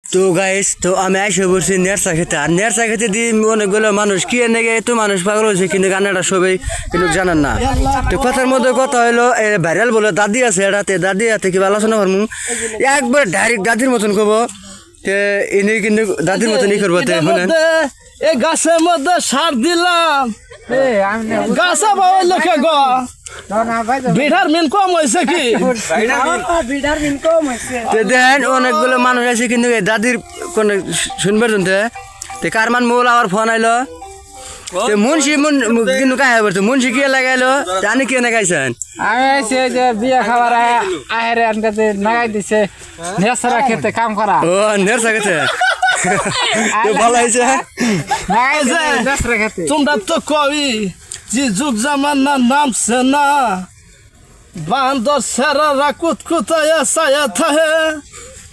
তো গাইস তো আমি এসে বলছি নেরসা খেতে আর নেরসা খেতে দিয়ে অনেকগুলো মানুষ কি এনে গে এত মানুষ পাগল হয়েছে কিন্তু গান্নাটা সবাই কিন্তু জানান না তো কথার মধ্যে কথা হলো ভাইরাল বলে দাদি আছে এটাতে দাদি হাতে কি আলোচনা করবো একবার ডাইরেক্ট দাদির মতন করবো ইনি কিন্তু দাদির মতন ই করবো এই গাছের মধ্যে সার দিলাম গাছা বাবা লোকে গো বিড়ার মিন কম হয়েছে কি দেন অনেকগুলো মানুষ আছে কিন্তু এই দাদির কোন শুনবার শুনতে কার মান মোল আবার ফোন আইলো মুন্সি কিন্তু কাহে বলতো মুন্সি কি লাগাইলো জানি কি লাগাইছেন আমি আইছি যে বিয়ে খাবার আহেরে আনকাতে নাগাই দিছে নেছরা খেতে কাম করা ও নেরসা খেতে ভালো হয়েছে নাগাইছে নেছরা খেতে তোমরা তো কবি যে যুগ জামানা নামছে না বান্দর সেরা কুতকুতায় ছায়া থাহে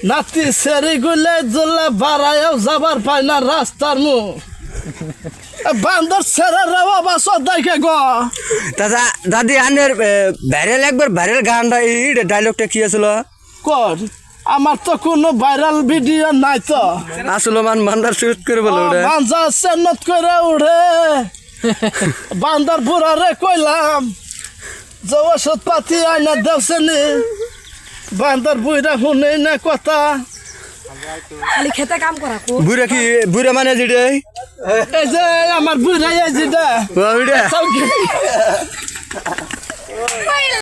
নাতি সেরি গুলে দুলে বাড়ায়ও যাবার পায় না রাস্তার মুখ বান্দর সেরা বাবা সদাইকে গো দাদা দাদি আনের ভাইরাল একবার ভাইরাল গানটা এই ডায়লগটা কি আসলো কর আমার তো কোনো ভাইরাল ভিডিও নাই তো আসলো বান্দার শুট করে বলো ওটা বান্দা সেনত করে উড়ে বান্দার বুড়ারে কইলাম যে ওষুধ পাতি আইনা দেওসেনি বান্দার বুড়া শুনে না কথা খালি খেতে কাম করা বুড়া কি বুড়া মানে যেটা এই যে আমার বুড়া এই যেটা ওইটা